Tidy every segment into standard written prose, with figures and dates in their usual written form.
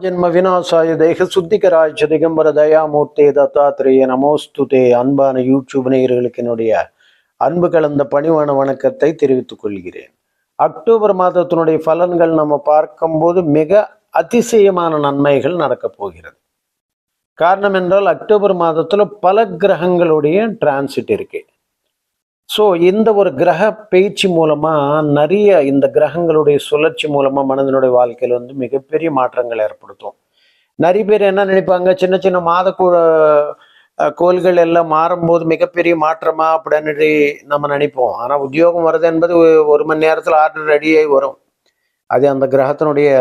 ஜென்ம விநாசாய தேக சுத்திகராஜ திகம்பர தயாமூர்த்தே தத்தாத்திரேய நமோஸ்துதே. அன்பான யூடியூப் நேயர்களுக்கு என்னுடைய அன்பு கலந்த பணிவான வணக்கத்தை தெரிவித்துக் கொள்கிறேன். அக்டோபர் மாதத்தினுடைய பலன்கள் நம்ம பார்க்கும்போது மிக அதிசயமான நன்மைகள் நடக்கப் போகிறது. காரணம் என்றால் அக்டோபர் மாதத்துல பல கிரகங்களுடைய டிரான்சிட் இருக்கு. ஸோ இந்த ஒரு கிரக பயிற்சி மூலமா நிறைய இந்த கிரகங்களுடைய சுழற்சி மூலமா மனிதனுடைய வாழ்க்கையில் வந்து மிகப்பெரிய மாற்றங்கள் ஏற்படுத்தும். நிறைய பேர் என்ன நினைப்பாங்க, சின்ன சின்ன மாத கோள்கள் எல்லாம் மாறும்போது மிகப்பெரிய மாற்றமா அப்படின்னு நம்ம நினைப்போம். ஆனா உத்தியோகம் வருது என்பது ஒரு மணி நேரத்துல ஆர்டர் ரெடியாகி வரும். அது அந்த கிரகத்தினுடைய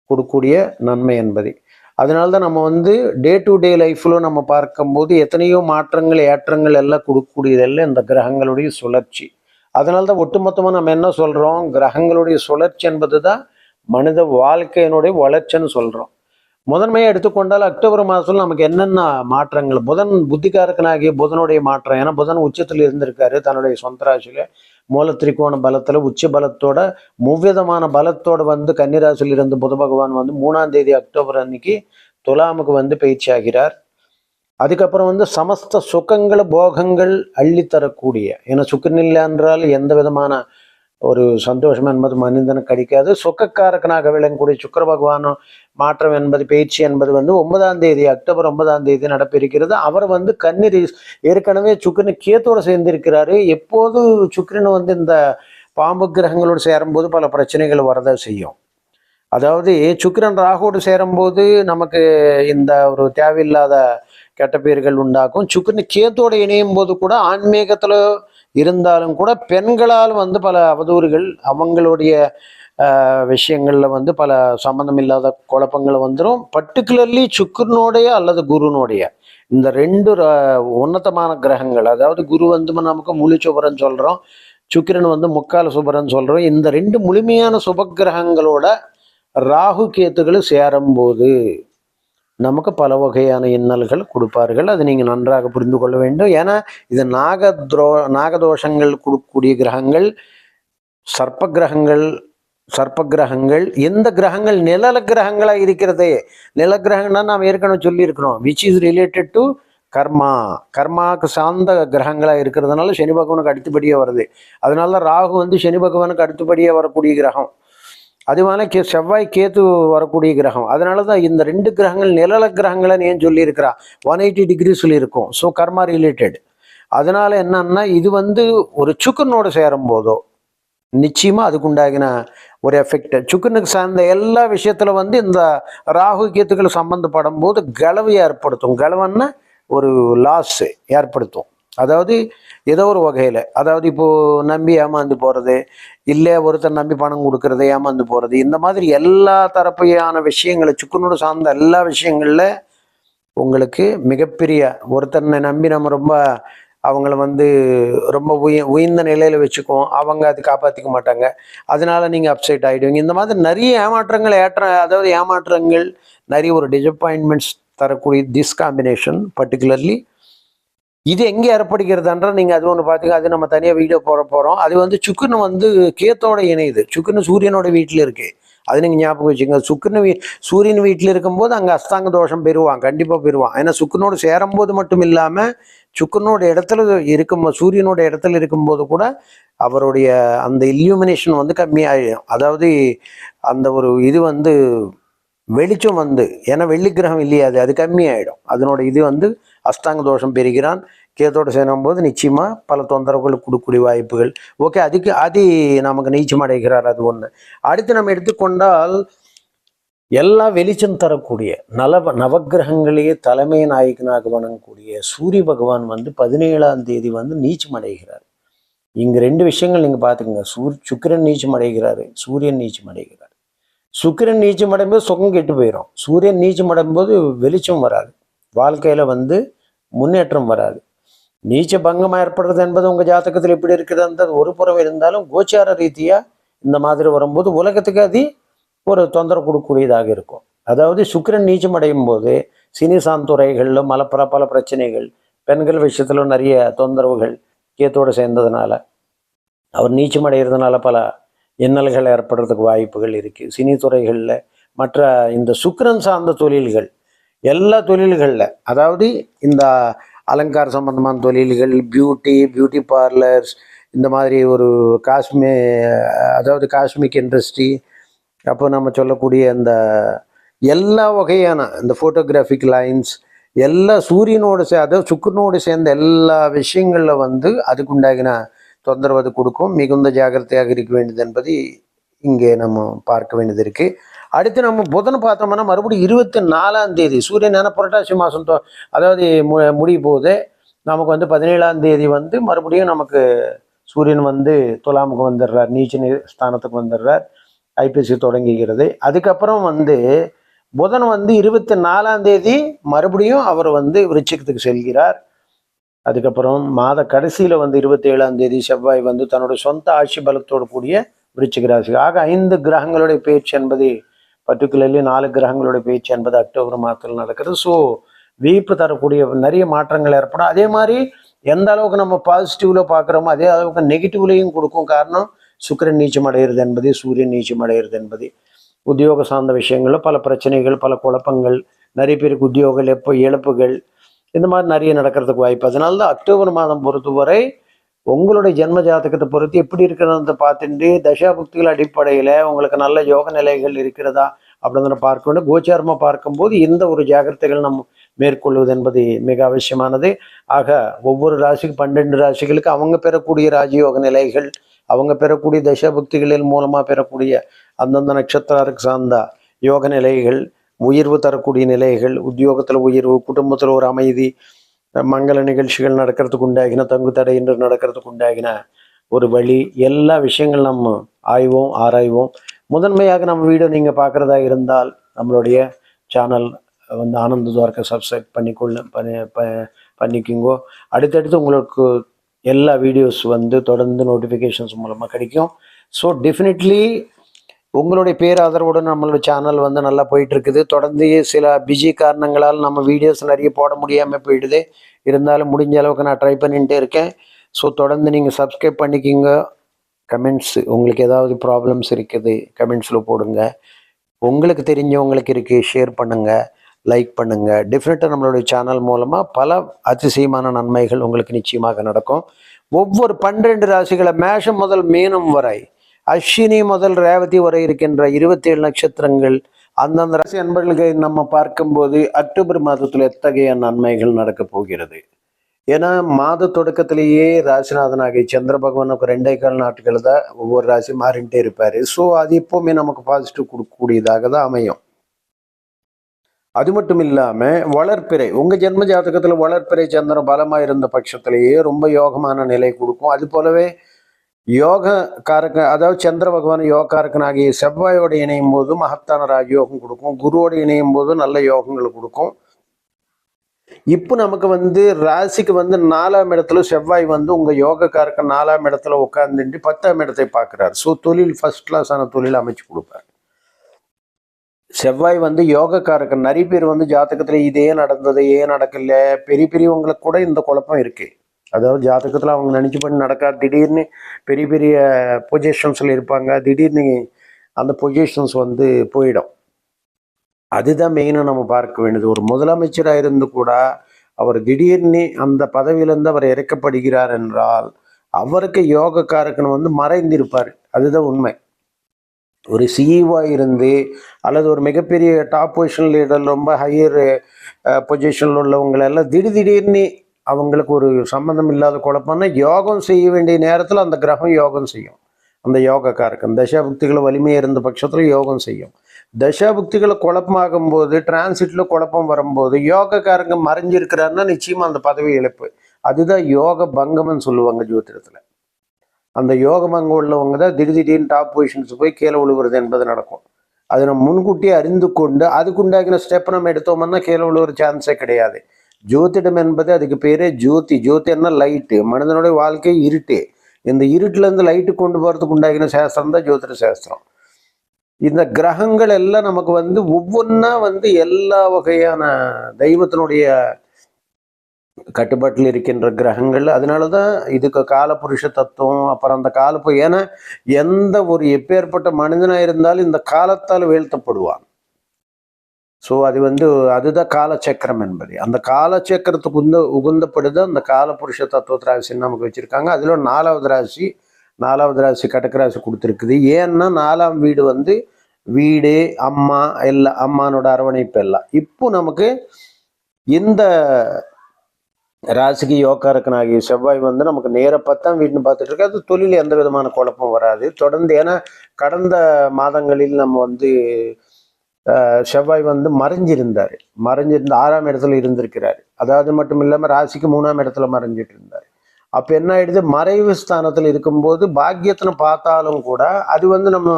கொடுக்கக்கூடிய நன்மை என்பது. அதனால்தான் நம்ம வந்து டே டு டே லைஃப்ல நம்ம பார்க்கும்போது எத்தனையோ மாற்றங்கள் ஏற்றங்கள் எல்லாம் கொடுக்கக்கூடியதெல்லாம் இந்த கிரகங்களுடைய சுழற்சி. அதனால்தான் ஒட்டுமொத்தமாக நம்ம என்ன சொல்றோம், கிரகங்களுடைய சுழற்சி என்பது தான் மனித வாழ்க்கையினுடைய வளர்ச்சின்னு சொல்றோம். முதன்மையாக எடுத்துக்கொண்டால் அக்டோபர் மாதத்துல நமக்கு என்னென்ன மாற்றங்கள், புதன் புத்திகாரகனாகிய புதனுடைய மாற்றம். ஏன்னா புதன் உச்சத்தில் இருந்திருக்காரு தன்னுடைய சொந்த ராசியில மூல திரிகோண பலத்துல உச்ச பலத்தோட முவ்விதமான பலத்தோட வந்து கன்னிராசியில் இருந்து புத பகவான் வந்து 3ஆம் தேதி அக்டோபர் அன்னைக்கு துலாமுக்கு வந்து பயிற்சி ஆகிறார். அதுக்கப்புறம் வந்து சமஸ்த சுகங்கள் போகங்கள் அள்ளித்தரக்கூடிய, ஏன்னா சுக்கரன் இல்லை என்றால் எந்த விதமான ஒரு சந்தோஷம் என்பது மனிதனுக்கு கிடைக்காது. சுக்கக்காரகனாக விளங்கக்கூடிய சுக்கர பகவான் மாற்றம் என்பது பயிற்சி என்பது வந்து 9ஆம் தேதி அக்டோபர் 9ஆம் தேதி நடப்பிருக்கிறது. அவர் வந்து கன்னிரி ஏற்கனவே சுக்கரன் கேத்தோடு சேர்ந்திருக்கிறாரு. எப்போது சுக்கரன் வந்து இந்த பாம்பு கிரகங்களோடு சேரும்போது பல பிரச்சனைகள் வரத செய்யும். அதாவது சுக்கிரன் ராகுவோடு சேரும்போது நமக்கு இந்த ஒரு தேவையில்லாத கெட்ட பேர்கள் உண்டாக்கும். சுக்கிரன் கேத்தோடு இணையும் போது கூட ஆன்மீகத்துல இருந்தாலும் கூட பெண்களால் வந்து பல அவதூறுகள், அவங்களுடைய விஷயங்கள்ல வந்து பல சம்பந்தம் இல்லாத குழப்பங்கள் வந்துடும். பர்டிகுலர்லி சுக்கிரனுடைய அல்லது குருனுடைய இந்த ரெண்டு உன்னதமான கிரகங்கள், அதாவது குரு வந்து நமக்கு முழு சுபரன் சொல்றோம், சுக்கிரன் வந்து முக்கால சுபரன் சொல்றோம். இந்த ரெண்டு முழுமையான சுப கிரகங்களோட ராகு கேத்துகள் சேரும்போது நமக்கு பல வகையான இன்னல்கள் கொடுப்பார்கள். அதை நீங்கள் நன்றாக புரிந்து கொள்ள வேண்டும். ஏன்னா இது நாகதோஷங்கள் கொடுக்கக்கூடிய கிரகங்கள், சர்ப்ப கிரகங்கள். எந்த கிரகங்கள் நிழல கிரகங்களாக இருக்கிறதே, நில கிரகங்கள்னா நாம் ஏற்கனவே சொல்லியிருக்கிறோம், விச் இஸ் ரிலேட்டட் டு கர்மாவுக்கு சார்ந்த கிரகங்களாக இருக்கிறதுனால சனி பகவானுக்கு அடுத்தபடியாக வருது. அதனால ராகு வந்து சனி பகவானுக்கு அடுத்தபடியாக வரக்கூடிய கிரகம். அதுவான செவ்வாய் கேத்து வரக்கூடிய கிரகம். அதனால தான் இந்த ரெண்டு கிரகங்கள் நிழல கிரகங்கள்னு ஏன் சொல்லியிருக்கிறா, 180 டிகிரி சொல்லியிருக்கோம். ஸோ கர்மா ரிலேட்டட். அதனால என்னன்னா இது வந்து ஒரு சுக்கரனோடு சேரும் போதோ நிச்சயமா அதுக்கு உண்டாகின ஒரு எஃபெக்ட். சுக்கரனுக்கு சார்ந்த எல்லா விஷயத்துல வந்து இந்த ராகு கேத்துக்கள் சம்பந்தப்படும் போது கலவை ஏற்படுத்தும். கலவன்னா ஒரு லாஸ் ஏற்படுத்தும். அதாவது ஏதோ ஒரு வகையில், அதாவது இப்போது நம்பி ஏமாந்து போகிறது, இல்லை ஒருத்தர் நம்பி பணம் கொடுக்கறது, ஏமாந்து போகிறது, இந்த மாதிரி எல்லா தரப்பையான விஷயங்களை சுக்கரனோடு சார்ந்த எல்லா விஷயங்களில் உங்களுக்கு மிகப்பெரிய ஒருத்தனை நம்பி நம்ம ரொம்ப அவங்கள வந்து ரொம்ப உயர்ந்த நிலையில் வச்சுக்குவோம், அவங்க அது காப்பாற்றிக்க மாட்டாங்க, அதனால நீங்கள் அப்செட் ஆகிடுவீங்க. இந்த மாதிரி நிறைய அதாவது ஏமாற்றங்கள், நிறைய ஒரு டிசப்பாயின்மெண்ட்ஸ் தரக்கூடிய திஸ் காம்பினேஷன் பர்டிகுலர்லி இது எங்கே ஏற்படுகிறதுன்ற நீங்கள் அது ஒன்று பார்த்தீங்க, அது நம்ம தனியாக வீடியோ போகிறோம். அது வந்து சுக்கரன் வந்து கேத்தோட இணையுது. சுக்கரன் சூரியனோட வீட்டில் இருக்கு. அது நீங்கள் ஞாபகம் வச்சுங்க. சுக்கரன் சூரியன் வீட்டில் இருக்கும்போது அங்கே அஸ்தாங்க தோஷம் பெறுவான், கண்டிப்பாக பெறுவான். ஏன்னா சுக்கரனோடு சேரும்போது மட்டும் இல்லாமல் சுக்கரனோட இடத்துல இருக்கும்போது, சூரியனோட இடத்துல இருக்கும்போது கூட அவருடைய அந்த இல்யூமினேஷன் வந்து கம்மியாகிடும். அதாவது அந்த ஒரு இது வந்து வெளிச்சம் வந்து, ஏன்னா வெள்ளி கிரகம் இல்லையா, அது கம்மியாயிடும். அதனோட இது வந்து அஸ்தாங்க தோஷம் பெறுகிறான். கேத்தோடு சேரும்போது நிச்சயமா பல தொந்தரவுகள் கொடுக்கக்கூடிய வாய்ப்புகள். ஓகே, அது நமக்கு நீச்சம் அடைகிறார், அது ஒன்று. அடுத்து நம்ம எடுத்துக்கொண்டால் எல்லா வெளிச்சம் தரக்கூடிய நவகிரகங்களையே தலைமை நாயகனாக வணங்கக்கூடிய சூரிய பகவான் வந்து 17ஆம் தேதி வந்து நீச்சம் அடைகிறார். இங்க ரெண்டு விஷயங்கள் நீங்க பாத்துக்கோங்க. சுக்கிரன் நீச்சம் அடைகிறாரு, சூரியன் நீச்சம் அடைகிறார். சுக்கிரன் நீச்சம் அடையும்போது சுகம் கெட்டு போயிடும். சூரியன் நீச்சம் அடையும்போது வெளிச்சம் வராது, வாழ்க்கையில வந்து முன்னேற்றம் வராது. நீச்ச பங்கம் ஏற்படுறது என்பது உங்க ஜாதகத்தில் எப்படி இருக்கிறது ஒரு புறம் இருந்தாலும் கோச்சார ரீதியா இந்த மாதிரி வரும்போது உலகத்துக்கு அது ஒரு தொந்தரவு கொடுக்கக்கூடியதாக இருக்கும். அதாவது சுக்கிரன் நீச்சம் அடையும் போது சினி சாந்துறைகளில் பல பிரச்சனைகள், பெண்கள் விஷயத்துல நிறைய தொந்தரவுகள் கேத்தோடு சேர்ந்ததுனால அவர் நீச்சம் அடைகிறதுனால பல இன்னல்கள் ஏற்படுறதுக்கு வாய்ப்புகள் இருக்குது. சினி துறைகளில் மற்ற இந்த சுக்கிரன் சார்ந்த தொழில்கள் எல்லா தொழில்களில், அதாவது இந்த அலங்கார சம்பந்தமான தொழில்கள், பியூட்டி பார்லர்ஸ், இந்த மாதிரி ஒரு அதாவது காஸ்மிக் இண்டஸ்ட்ரி, அப்போ நம்ம சொல்லக்கூடிய இந்த எல்லா வகையான இந்த ஃபோட்டோகிராஃபிக் லைன்ஸ் எல்லாம் சூரியனோடு அதாவது சுக்கிரனோடு சேர்ந்த எல்லா விஷயங்களில் வந்து அதுக்குண்டாகின தொந்தரவு அது கொடுக்கும். மிகுந்த ஜாகிரதையாக இருக்க வேண்டியது என்பது இங்கே நம்ம பார்க்க வேண்டியது இருக்குது. அடுத்து நம்ம புதன் பார்த்தோம்னா மறுபடியும் 24ஆம் தேதி சூரியன் புரட்டாசி மாதம் அதாவது முடிய போகுது. நமக்கு வந்து 17ஆம் தேதி வந்து மறுபடியும் நமக்கு சூரியன் வந்து துலாமுக்கு வந்துடுறார், நீச்ச ஸ்தானத்துக்கு வந்துடுறார். ஐப்பசி தொடங்குகிறது. அதுக்கப்புறம் வந்து புதன் வந்து 24ஆம் தேதி மறுபடியும் அவர் வந்து விருச்சிகத்துக்கு செல்கிறார். அதுக்கப்புறம் மாத கடைசியில் வந்து 27ஆம் தேதி செவ்வாய் வந்து தன்னுடைய சொந்த ஆட்சி பலத்தோடு கூடிய விருச்சிக ராசி. ஆக 5 கிரகங்களுடைய பேச்சு என்பது, பர்டிகுலர்லி 4 கிரகங்களுடைய பேச்சு என்பது அக்டோபர் மாதத்தில் நடக்கிறது. ஸோ வியப்பு தரக்கூடிய நிறைய மாற்றங்கள் ஏற்படும். அதே மாதிரி எந்த அளவுக்கு நம்ம பாசிட்டிவ்ல பார்க்குறோமோ அதே அளவுக்கு நெகட்டிவ்லையும் கொடுக்கும். காரணம் சுக்கிரன் நீச்சம் அடைகிறது என்பது, சூரியன் நீச்சம் அடைகிறது என்பது உத்தியோக சார்ந்த விஷயங்களில் பல பிரச்சனைகள், பல குழப்பங்கள், நிறைய பேருக்கு உத்தியோக இழப்புகள், இந்த மாதிரி நிறைய நடக்கிறதுக்கு வாய்ப்பு. அதனால தான் அக்டோபர் மாதம் பொறுத்தவரை உங்களுடைய ஜென்ம ஜாதகத்தை பொறுத்து எப்படி இருக்கிறத பார்த்துட்டு தசாபுக்திகள் அடிப்படையில் உங்களுக்கு நல்ல யோக நிலைகள் இருக்கிறதா அப்படிங்கிற பார்க்க வேண்டும். கோச்சாரமாக பார்க்கும்போது இந்த ஒரு ஜாகிரதைகள் நம்ம மேற்கொள்வது என்பது மிக அவசியமானது. ஆக ஒவ்வொரு ராசிக்கு 12 ராசிகளுக்கு அவங்க பெறக்கூடிய ராஜயோக நிலைகள், அவங்க பெறக்கூடிய தசாபுக்திகளின் மூலமாக பெறக்கூடிய அந்தந்த நட்சத்திரருக்கு சார்ந்த யோக நிலைகள், உயர்வு தரக்கூடிய நிலைகள், உத்தியோகத்தில் உயர்வு, குடும்பத்தில் ஒரு அமைதி, மங்கள நிகழ்ச்சிகள் நடக்கிறதுக்கு உண்டாகின, தங்கு தடை என்று நடக்கிறதுக்கு உண்டாகின ஒரு வழி, எல்லா விஷயங்கள் நம்ம ஆராய்வோம். முதன்மையாக நம்ம வீடியோ நீங்கள் பார்க்குறதா இருந்தால் நம்மளுடைய சேனல் வந்து ஆனந்த துவாரகை சப்ஸ்கிரைப் பண்ணிக்கோங்க. அடுத்தடுத்து உங்களுக்கு எல்லா வீடியோஸ் வந்து தொடர்ந்து நோட்டிஃபிகேஷன்ஸ் மூலமாக கிடைக்கும். ஸோ டெஃபினெட்லி உங்களுடைய பேராதரவுடன் நம்மளோட சேனல் வந்து நல்லா போயிட்டு இருக்குது. தொடர்ந்து சில பிஸி காரணங்களால் நம்ம வீடியோஸ் நிறைய போட முடியாமல் போயிடுது. இருந்தாலும் முடிஞ்ச அளவுக்கு நான் ட்ரை பண்ணிகிட்டே இருக்கேன். ஸோ தொடர்ந்து நீங்கள் சப்ஸ்கிரைப் பண்ணிக்கிங்க. கமெண்ட்ஸ், உங்களுக்கு ஏதாவது ப்ராப்ளம்ஸ் இருக்குது கமெண்ட்ஸில் போடுங்க. உங்களுக்கு தெரிஞ்சவங்களுக்கு இருக்குது ஷேர் பண்ணுங்கள், லைக் பண்ணுங்கள். டெஃபினட்டாக நம்மளுடைய சேனல் மூலமாக பல அதிசயமான நன்மைகள் உங்களுக்கு நிச்சயமாக நடக்கும். ஒவ்வொரு 12 ராசிகளை மேஷம் முதல் மீனம் வரை, அஸ்வினி முதல் ரேவதி வரை இருக்கின்ற 27 நட்சத்திரங்கள் அந்தந்த ராசி அன்பர்களுக்கு நம்ம பார்க்கும்போது அக்டோபர் மாதத்தில் எத்தகைய நன்மைகள் நடக்கப் போகிறது. ஏன்னா மாத தொடக்கத்திலேயே ராசிநாதனாகிய சந்திர பகவானுக்கு 2.25 நாட்கள் தான் ஒவ்வொரு ராசி மாறிட்டே இருப்பார். ஸோ அது எப்போவுமே நமக்கு பாசிட்டிவ் கொடுக்கக்கூடியதாக தான் அமையும். அது மட்டும் இல்லாமல் வளர்ப்பிறை, உங்கள் ஜென்ம ஜாதகத்தில் வளர்ப்பிறை சந்திரன் பலமாக இருந்த பட்சத்திலேயே ரொம்ப யோகமான நிலை கொடுக்கும். அது போலவே யோக காரகன், அதாவது சந்திர பகவான் யோகக்காரகன் ஆகிய செவ்வாயோடு இணையும் போது மகத்தான ராஜயோகம் கொடுக்கும். குருவோடு இணையும் போது நல்ல யோகங்கள் கொடுக்கும். இப்போ நமக்கு வந்து ராசிக்கு வந்து 4ஆம் இடத்துல செவ்வாய் வந்து உங்கள் யோகக்காரகன் 4ஆம் இடத்துல உட்காந்துட்டு 10ஆம் இடத்தை பார்க்குறாரு. ஸோ தொழில் ஃபர்ஸ்ட் கிளாஸான தொழில் அமைச்சு கொடுப்பார். செவ்வாய் வந்து யோகக்காரகன். நிறைய பேர் வந்து ஜாதகத்தில் இதே நடந்தது, ஏன் நடக்கல, பெரிய பெரியவங்களுக்கு கூட இந்த குழப்பம் இருக்குது. அதாவது ஜாதகத்தில் அவங்க நினச்சி பண்ணி நடக்காது. திடீர்னு பெரிய பெரிய பொசிஷன்ஸில் இருப்பாங்க, திடீர்னு அந்த பொசிஷன்ஸ் வந்து போயிடும். அதுதான் மெயினாக நம்ம பார்க்க வேண்டியது. ஒரு முதலமைச்சராக இருந்து கூட அவர் திடீர்னு அந்த பதவியிலிருந்து அவர் இறக்கப்படுகிறார் என்றால் அவருக்கு யோகக்காரகன் வந்து மறைந்திருப்பார். அதுதான் உண்மை. ஒரு சிஇஓவாக இருந்து அல்லது ஒரு மிகப்பெரிய டாப் பொசிஷன் லீடர், ரொம்ப ஹையர் பொசிஷனில் உள்ளவங்களெல்லாம் திடீர்னு அவங்களுக்கு ஒரு சம்மந்தம் இல்லாத குழப்பம்னா யோகம் செய்ய வேண்டிய நேரத்தில் அந்த கிரகம் யோகம் செய்யும். அந்த யோகக்காரகன் தசாபுக்திகளை வலிமையாக இருந்த பட்சத்தில் யோகம் செய்யும். தசாபுக்திகளை குழப்பமாகும் போது, டிரான்சிட்டில் குழப்பம் வரும்போது யோகக்காரங்க மறைஞ்சிருக்கிறாருன்னா நிச்சயமாக அந்த பதவி இழப்பு. அதுதான் யோக பங்கம்னு சொல்லுவாங்க ஜோதிடத்தில். அந்த யோக பங்கம் உள்ளவங்க தான் திடீர்னு டாப் பொசிஷன்ஸ் போய் கீழே விழுவுறது என்பது நடக்கும். அதை நம்ம முன்கூட்டியே அறிந்து கொண்டு அதுக்குண்டாகின ஸ்டெப் நம்ம எடுத்தோம்னா கீழே விழுவுற சான்ஸே கிடையாது. ஜோதிடம் என்பது அதுக்கு பேரே ஜோதி. ஜோதின்னா லைட்டு. மனிதனுடைய வாழ்க்கை இருட்டு. இந்த இருட்டிலேருந்து லைட்டு கொண்டு போகிறதுக்கு உண்டாகின சாஸ்திரம் தான் ஜோதிட சாஸ்திரம். இந்த கிரகங்கள் எல்லாம் நமக்கு வந்து ஒவ்வொன்றா வந்து எல்லா வகையான தெய்வத்தினுடைய கட்டுப்பாட்டில் இருக்கின்ற கிரகங்கள். அதனால தான் இதுக்கு காலபுருஷ தத்துவம், அப்புறம் அந்த ஏன்னா எந்த ஒரு எப்பேற்பட்ட மனிதனாக இருந்தாலும் இந்த காலத்தால் வீழ்த்தப்படுவான். ஸோ அது அதுதான் காலச்சக்கரம் என்பது. அந்த காலச்சக்கரத்துக்கு உகுந்தப்படுது அந்த காலபுருஷ தத்துவ ராசின்னு நமக்கு வச்சுருக்காங்க. அதில் நாலாவது ராசி கடக ராசி கொடுத்துருக்குது. ஏன்னா 4ஆம் வீடு வீடு, அம்மா, எல்லாம் அம்மானோட அரவணைப்பு எல்லாம். இப்போ நமக்கு இந்த ராசிக்கு யோகாரக்கனாகிய செவ்வாய் நமக்கு நேர 10ஆம் வீடுன்னு பார்த்துட்டு இருக்கு. அது தொழில் எந்த விதமான குழப்பம் வராது தொடர்ந்து. ஏன்னா கடந்த மாதங்களில் நம்ம செவ்வாய் மறைஞ்சிருந்தார். 6ஆம் இடத்துல இருந்திருக்கிறார். அதாவது மட்டும் இல்லாமல் ராசிக்கு 3ஆம் இடத்துல மறைஞ்சிட்டு இருந்தார். அப்போ என்ன ஆயிடுது, மறைவு ஸ்தானத்தில் இருக்கும்போது பாக்கியத்தின பார்த்தாலும் கூட அது நம்ம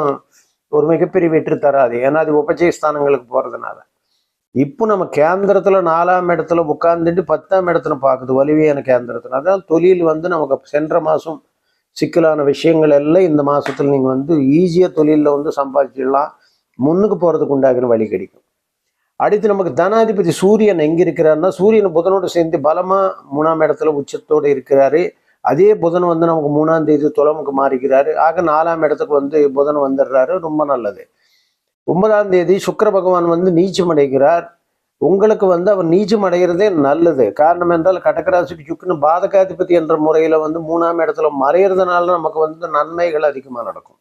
ஒரு மிகப்பெரிய வெற்றி தராது. ஏன்னா அது உபஜய ஸ்தானங்களுக்கு போறதுனால. இப்போ நம்ம கேந்திரத்துல 4ஆம் இடத்துல உட்கார்ந்துட்டு 10ஆம் இடத்துல பார்க்குது வலிமையான கேந்திரத்துல. அதான் தொழில் நமக்கு சென்ற மாதம் சிக்கலான விஷயங்கள் எல்லாம் இந்த மாசத்துல நீங்க ஈஸியா தொழிலில் சம்பாதிச்சிடலாம். முன்னுக்கு போறதுக்கு உண்டாகிற வழி கிடைக்கும். அடுத்து நமக்கு தனாதிபதி சூரியன் எங்க இருக்கிறாருன்னா, சூரியன் புதனோடு சேர்ந்து பலமா 3ஆம் இடத்துல உச்சத்தோடு இருக்கிறாரு. அதே புதன் நமக்கு 3ஆம் தேதி துலமுக்கு மாறிக்கிறாரு. ஆக 4ஆம் இடத்துக்கு புதன் வந்துடுறாரு. ரொம்ப நல்லது. 9ஆம் தேதி சுக்கிர பகவான் நீச்சம் அடைகிறார். உங்களுக்கு அவர் நீச்சம் அடைகிறதே நல்லது. காரணம் என்றால் கடகராசிக்கு சுக்கிரன் பாதகாதிபதி என்ற முறையில 3ஆம் இடத்துல மறைகிறதுனால நமக்கு நன்மைகள் அதிகமாக நடக்கும்.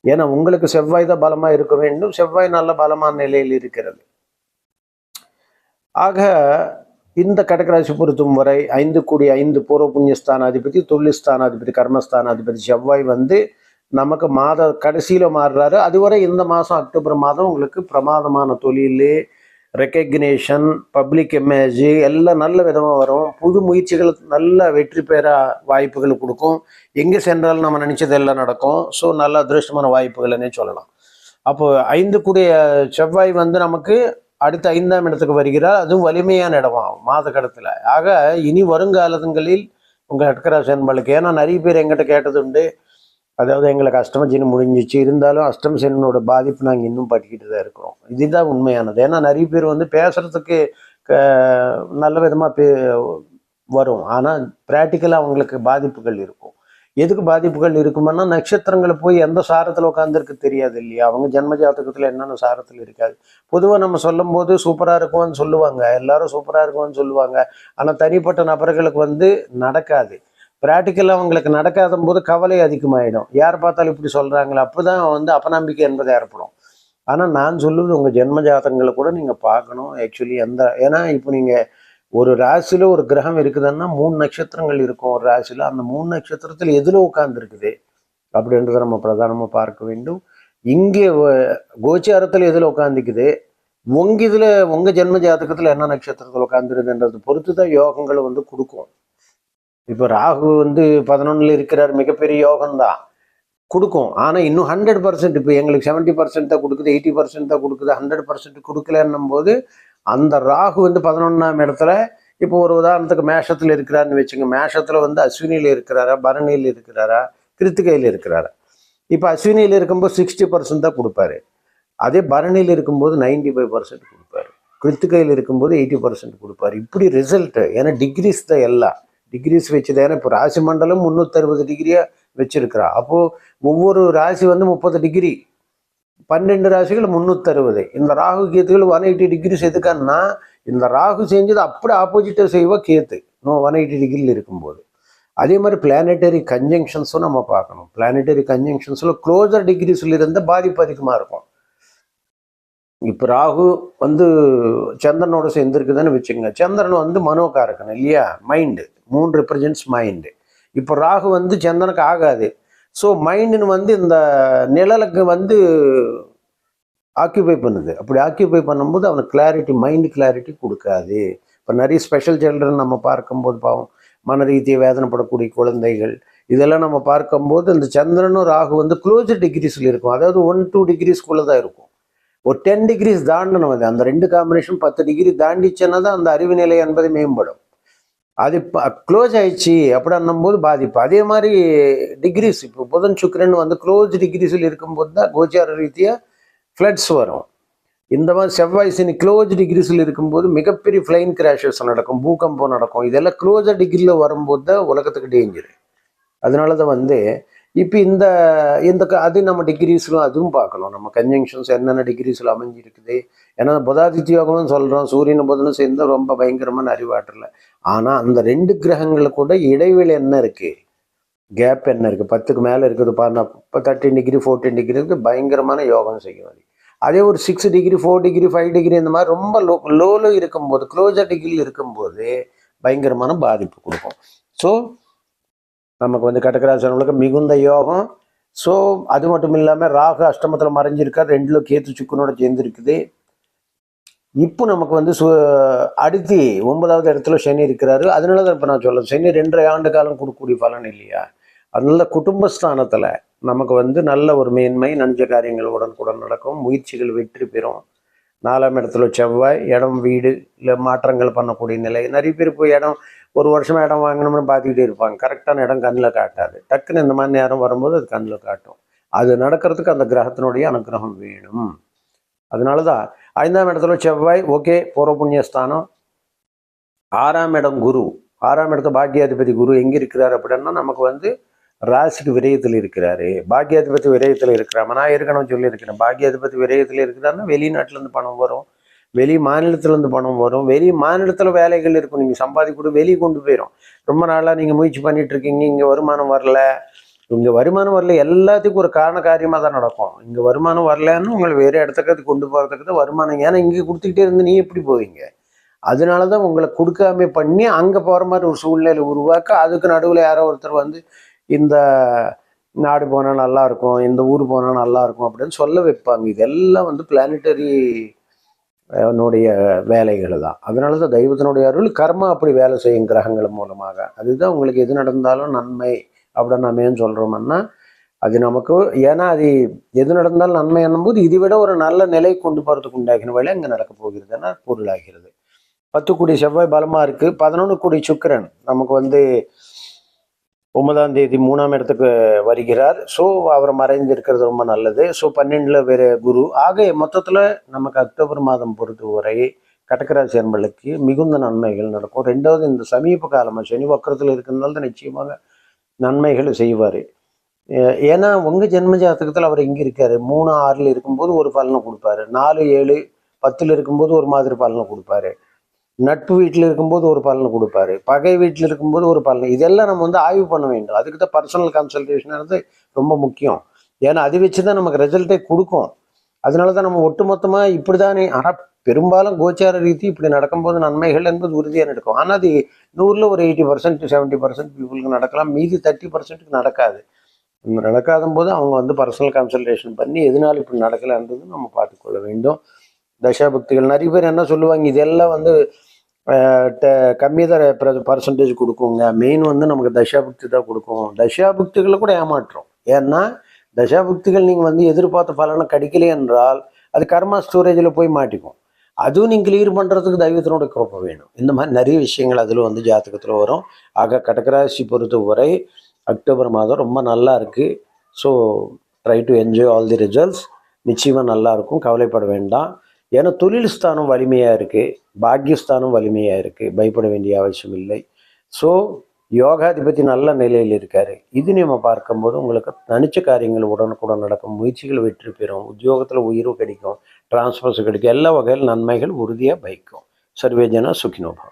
ஏன்னா உங்களுக்கு செவ்வாய் தான் பலமா இருக்க வேண்டும். செவ்வாய் நல்ல பலமான நிலையில் இருக்கிறது. ஆக இந்த கடகராசி பொறுத்தும் வரை 5 பூர்வ புண்ணியஸ்தானாதிபதி, தொழில் ஸ்தானாதிபதி, கர்மஸ்தானாதிபதி செவ்வாய் நமக்கு மாத கடைசியில மாறுறாரு. அதுவரை இந்த மாதம் அக்டோபர் மாதம் உங்களுக்கு பிரமாதமான தொழில், ரெக்கக்னேஷன், பப்ளிக் இமேஜ் எல்லாம் நல்ல விதமாக வரும். புது முயற்சிகள் நல்ல வெற்றி பெற வாய்ப்புகள் கொடுக்கும். எங்கே சென்றாலும் நம்ம நினைச்சதெல்லாம் நடக்கும். ஸோ நல்ல அதிருஷ்டமான வாய்ப்புகள்னே சொல்லலாம். அப்போ 5 செவ்வாய் நமக்கு அடுத்த 5ஆம் இடத்துக்கு வருகிறார். அதுவும் வலிமையான இடமாகும் மாத கடத்துல. ஆக இனி வருங்காலங்களில் உங்கள் கடகராசி அன்பர்களுக்கு, ஏன்னா நிறைய பேர் எங்கிட்ட கேட்டது உண்டு, அதாவது எங்களுக்கு அஷ்டம சனி முடிஞ்சிச்சு, இருந்தாலும் அஷ்டம சனியோட பாதிப்பு நாங்கள் இன்னும் பட்டிக்கிட்டு தான் இருக்கிறோம். இதுதான் உண்மையானது. ஏன்னா நிறைய பேர் பேசுறதுக்கு நல்ல விதமாக வரும், ஆனால் ப்ராக்டிக்கலாக அவங்களுக்கு பாதிப்புகள் இருக்கும். எதுக்கு பாதிப்புகள் இருக்குமானா, நட்சத்திரங்களை போய் எந்த சாரத்தில் உட்காந்துருக்கு தெரியாது இல்லையா. அவங்க ஜென்ம ஜாதகத்தில் என்னென்ன சாரத்தில் இருக்காது. பொதுவாக நம்ம சொல்லும் போது சூப்பராக இருக்கும்னு சொல்லுவாங்க, எல்லாரும் சூப்பராக இருக்கும்னு சொல்லுவாங்க. ஆனால் தனிப்பட்ட நபர்களுக்கு நடக்காது. ப்ராக்டிக்கலாக அவங்களுக்கு நடக்காத போது கவலை அதிகமாகிடும். யார் பார்த்தாலும் இப்படி சொல்கிறாங்களே, அப்போதான் அபநம்பிக்கை என்பது ஏற்படும். ஆனால் நான் சொல்லுவது உங்கள் ஜென்ம ஜாதகங்களை கூட நீங்கள் பார்க்கணும். ஆக்சுவலி ஏன்னா இப்போ நீங்கள் ஒரு ராசியில் ஒரு கிரகம் இருக்குதுன்னா 3 நட்சத்திரங்கள் இருக்கும் ஒரு ராசியில். அந்த 3 நட்சத்திரத்தில் எதில் உட்கார்ந்துருக்குது அப்படின்றத நம்ம பிரதானமாக பார்க்க வேண்டும். இங்கே கோச்சாரத்தில் எதில் உட்காந்துக்குது, உங்கள் ஜென்ம ஜாதகத்தில் என்ன நட்சத்திரத்தில் உட்காந்துருதுன்றது பொறுத்து தான் யோகங்களை கொடுக்கும். இப்போ ராகு 11ல் இருக்கிறார், மிகப்பெரிய யோகம்தான் கொடுக்கும். ஆனால் இன்னும் 100%, இப்போ எங்களுக்கு 70% தான் கொடுக்குது, 80% தான் கொடுக்குது, 100% கொடுக்கலன்னும் போது அந்த ராகு 11ஆம் இடத்துல, இப்போ ஒரு உதாரணத்துக்கு மேஷத்தில் இருக்கிறாருன்னு வச்சுங்க. மேஷத்தில் அஸ்வினியில் இருக்கிறாரா, பரணியில் இருக்கிறாரா, கிருத்திகையில் இருக்கிறாரா. இப்போ அஸ்வினியில் இருக்கும்போது 60% தான் கொடுப்பாரு. அதே பரணியில் இருக்கும்போது 95% கொடுப்பாரு. கிருத்திகையில் இருக்கும்போது 80% கொடுப்பாரு. இப்படி ரிசல்ட்டு. ஏன்னா டிகிரிஸ் தான் எல்லாம் டிகிரிஸ் வச்சுதான். ஏன்னா இப்போ ராசி மண்டலம் 360 டிகிரியா வச்சிருக்கிறா. அப்போ ஒவ்வொரு ராசி 30 டிகிரி, 12 ராசிகள் 360. இந்த ராகு கேத்துகள் 180 டிகிரிஸ் எதுக்கான்னா, இந்த ராகு செஞ்சது அப்படி ஆப்போசிட்டாக செய்வா கேத்து 180 டிகிரியில் இருக்கும்போது. அதே மாதிரி பிளானட்டரி கன்ஜங்ஷன்ஸும் நம்ம பார்க்கணும். பிளானட்டரி கன்ஜங்ஷன்ஸில் க்ளோசர் டிகிரிஸில் இருந்த பாதிப்பு அதிகமாக இருக்கும். இப்போ ராகு சந்திரனோட சேர்ந்துருக்குதுன்னு வச்சுங்க. சந்திரன் மனோகாரக்கன் இல்லையா, மைண்டு. 3 represents mind. இப்போ ராகு சந்திரனுக்கு ஆகாது. ஸோ மைண்டுன்னு இந்த நிழலுக்கு ஆக்கியூபை பண்ணுது. அப்படி ஆக்கியூபை பண்ணும்போது அவனுக்கு கிளாரிட்டி, மைண்டு கிளாரிட்டி கொடுக்காது. இப்போ நிறைய ஸ்பெஷல் சில்ட்ரன் நம்ம பார்க்கும்போது பாவம் மன ரீதியை வேதனைப்படக்கூடிய குழந்தைகள் இதெல்லாம் நம்ம பார்க்கும்போது இந்த சந்திரனும் ராகு க்ளோசர் டிகிரிஸில் இருக்கும். அதாவது 1-2 டிகிரிஸ்குள்ளே தான் இருக்கும். ஒரு 10 டிகிரிஸ் தாண்டணும். அது அந்த 2 காம்பினேஷன் 10 டிகிரி தாண்டிச்சுன்னா தான் அந்த அறிவு நிலை என்பது மேம்படும். அது க்ளோஸ் ஆயிடுச்சு அப்படின்னும் போது பாதிப்பு. அதே மாதிரி டிகிரிஸ், இப்போ புதன் சுக்கிரன் க்ளோஸ் டிகிரிஸில் இருக்கும்போது தான் கோச்சார ரீதியாக ஃப்ளட்ஸ் வரும். இந்த மாதிரி செவ்வாய் சனி க்ளோஸ் டிகிரிஸில் இருக்கும்போது மிகப்பெரிய ஃப்ளைன் கிராஷஸ் நடக்கும், பூகம்பம் நடக்கும். இதெல்லாம் க்ளோஸர் டிகிரியில் வரும்போது தான் உலகத்துக்கு டேஞ்சரு. அதனால தான் வந்து இப்போ இந்த இந்த அது நம்ம டிகிரிஸ்லாம் அதுவும் பார்க்கணும். நம்ம கன்ஜங்ஷன்ஸ் என்னென்ன டிகிரிஸில் அமைஞ்சிருக்குது. ஏன்னா புதாதித்ய யோகம்னு சொல்கிறோம், சூரியன் புதனும் சேர்ந்து ரொம்ப பயங்கரமான அறிவாற்றல. ஆனால் அந்த 2 கிரகங்களில் கூட இடைவெளி என்ன இருக்குது, கேப் என்ன இருக்குது, 10க்கு மேலே இருக்குது பாருங்க. இப்போ 13 டிகிரி 14 டிகிரி இருக்குது, பயங்கரமான யோகம் செய்யும். அது அதே ஒரு 6 டிகிரி 4 டிகிரி 5 டிகிரி இந்த மாதிரி ரொம்ப லோவில் இருக்கும்போது, க்ளோஸர் டிகிரியில் இருக்கும்போது பயங்கரமான பாதிப்பு கொடுக்கும். ஸோ நமக்கு வந்து கடகராசினவங்களுக்கு மிகுந்த யோகம். ஸோ அது மட்டும் இல்லாமல் ராகு அஷ்டமத்தில் மறைஞ்சிருக்கார், 2ல கேத்து சுக்கனோட சேர்ந்துருக்குது. இப்போ நமக்கு வந்து அடுத்து 9வது இடத்துல சனி இருக்கிறாரு. அதனால தான் இப்போ நான் சொல்ல, சனி 2.5 ஆண்டு காலம் கொடுக்கக்கூடிய பலன் இல்லையா. அதனால குடும்பஸ்தானத்தில் நமக்கு வந்து நல்ல ஒரு மேன்மை, நினைச்ச காரியங்கள் உடனுக்குடன் நடக்கும், முயற்சிகள் வெற்றி பெறும். 4ஆம் இடத்துல செவ்வாய், இடம் வீடு இல்லை மாற்றங்கள் பண்ணக்கூடிய நிலை. நிறைய பேர் போய் ஒரு வருஷமாக இடம் வாங்கணும்னு பார்த்துக்கிட்டே இருப்பாங்க, கரெக்டான இடம் கண்ணில் காட்டாது. டக்குன்னு இந்த மாதிரி நேரம் வரும்போது அது கண்ணில் காட்டும். அது நடக்கிறதுக்கு அந்த கிரகத்தினுடைய அனுகிரகம் வேணும். அதனால தான் 5ஆம் இடத்துல செவ்வாய், ஓகே, பூர்வ புண்ணியஸ்தானம். 6ஆம் இடம் குரு, 6ஆம் இடத்துல பாக்கியாதிபதி குரு எங்கே இருக்கிறார் அப்படின்னா நமக்கு வந்து ராசிக்கு விரயத்தில் இருக்கிறாரு. பாக்கியாதிபதி விரயத்தில் இருக்கிறாங்க. நான் ஏற்கனவே சொல்லியிருக்கிறேன், பாக்கியாதிபதி விரயத்தில் இருக்கிறாருன்னா வெளிநாட்டிலேருந்து பணம் வரும், வெளி மாநிலத்திலேருந்து பணம் வரும், வெளி மாநிலத்தில் வேலைகள் இருக்கும், நீங்கள் சம்பாதிக்கூட வெளியே கொண்டு போயிடும். ரொம்ப நாளாக நீங்கள் முயற்சி பண்ணிட்டு இருக்கீங்க, இங்கே வருமானம் வரல, இங்கே வருமானம் வரல, எல்லாத்துக்கும் ஒரு காரண காரியமாக தான் நடக்கும். இங்கே வருமானம் வரலன்னு உங்களை வேறு இடத்துக்கு அது கொண்டு போகிறதுக்கு தான் வருமானம். ஏன்னா இங்கே கொடுத்துக்கிட்டே இருந்து நீ எப்படி போவீங்க. அதனால தான் உங்களை கொடுக்காம பண்ணி அங்கே போகிற மாதிரி ஒரு சூழ்நிலை உருவாக்க, அதுக்கு நடுவில் யாரோ ஒருத்தர் வந்து இந்த நாடு போனால் நல்லா இருக்கும், இந்த ஊர் போனால் நல்லா இருக்கும் அப்படின்னு சொல்ல வைப்பாங்க. இதெல்லாம் வந்து பிளானட்டரி னுடைய வேலைகள் தான். அதனால தான் தெய்வத்தினுடைய அருள் கர்மா அப்படி வேலை செய்யும் கிரகங்கள் மூலமாக. அதுதான் உங்களுக்கு எது நடந்தாலும் நன்மை அப்படின்னு நம்ம ஏன் சொல்கிறோம்னா, அது நமக்கு, ஏன்னா அது எது நடந்தாலும் நன்மை என்னும்போது இதை விட ஒரு நல்ல நிலை கொண்டு போகிறதுக்கு உண்டாகின வேலை அங்கே நடக்க போகிறதுன்னா பொருளாகிறது. 10 கோடி செவ்வாய் பலமாக இருக்குது. 11 கோடி சுக்கிரன் நமக்கு வந்து 9ஆம் தேதி 3ஆம் இடத்துக்கு வருகிறார். ஸோ அவர் மறைந்திருக்கிறது ரொம்ப நல்லது. ஸோ 12ல் வேறு குரு. ஆக மொத்தத்தில் நமக்கு அக்டோபர் மாதம் பொறுத்தவரை கடகராசி அன்பர்களுக்கு மிகுந்த நன்மைகள் நடக்கும். 2வது இந்த சமீப காலமாக சனி வக்கரத்தில் இருக்கிறதுனால தான் நிச்சயமாக நன்மைகள் செய்வார். ஏன்னா உங்கள் ஜென்ம ஜாதகத்தில் அவர் எங்கே இருக்கார், 3 6ல் இருக்கும்போது ஒரு பலனை கொடுப்பாரு, 4 7 10ல் இருக்கும்போது ஒரு மாதிரி பலனை கொடுப்பாரு, நட்பு வீட்டில் இருக்கும்போது ஒரு பலனை கொடுப்பாரு, பகை வீட்டில் இருக்கும்போது ஒரு பலன். இதெல்லாம் நம்ம வந்து ஆய்வு பண்ண வேண்டும். அதுக்கு தான் பர்சனல் கன்சல்டேஷன் ரொம்ப முக்கியம். ஏன்னா அது வச்சு தான் நமக்கு ரிசல்ட்டே கொடுக்கும். அதனால தான் நம்ம ஒட்டுமொத்தமாக இப்படி தானே. ஆனால் பெரும்பாலும் கோச்சார ரீதி இப்படி நடக்கும்போது நன்மைகள் என்பது உறுதியாக நடக்கும். ஆனால் அது 100ல் ஒரு 80% 70% பீப்புளுக்கு நடக்கலாம், மீதி 30%க்கு நடக்காது. நடக்காத போது அவங்க வந்து பர்சனல் கன்சல்டேஷன் பண்ணி எதனால இப்படி நடக்கலைன்றது நம்ம பார்த்துக்கொள்ள வேண்டும். தசாபக்திகள் நிறைய பேர் என்ன சொல்லுவாங்க, இதெல்லாம் வந்து கம்மி தான் பர்சன்டேஜ் கொடுக்குங்க, மெயின் வந்து நமக்கு தசாபுக்தி தான் கொடுக்கும். தசாபுக்திகளை கூட ஏமாற்றோம். ஏன்னா தசாபுக்திகள் நீங்கள் வந்து எதிர்பார்த்த பலனை கிடைக்கல என்றால் அது கர்மா ஸ்டோரேஜில் போய் மாட்டிக்கும். அதுவும் நீங்கள் கிளியர் பண்ணுறதுக்கு தெய்வத்தினோட கிருபை வேணும். இந்த மாதிரி நிறைய விஷயங்கள் அதில் வந்து ஜாதகத்தில் வரும். ஆக கடகராசி பொறுத்த வரை அக்டோபர் மாதம் ரொம்ப நல்லா இருக்குது. So try to enjoy all the results. நிச்சயமாக நல்லாயிருக்கும், கவலைப்பட வேண்டாம். ஏன்னா தொழில் ஸ்தானம் வலிமையாக இருக்குது, பாக்கியஸ்தானம் வலிமையாக இருக்குது, பயப்பட வேண்டிய அவசியம் இல்லை. ஸோ யோகாதிபதி நல்ல நிலையில் இருக்கார். இது நம்ம பார்க்கும்போது உங்களுக்கு நினச்ச காரியங்கள் உடனுக்குடன் நடக்கும், முயற்சிகள் வெற்றி பெறும், உத்தியோகத்தில் உயர்வு கிடைக்கும், டிரான்ஸ்ஃபர்ஸ் கிடைக்கும், எல்லா வகையில் நன்மைகள் உறுதியாக பயக்கும். சர்வேஜனா சுகினோபா.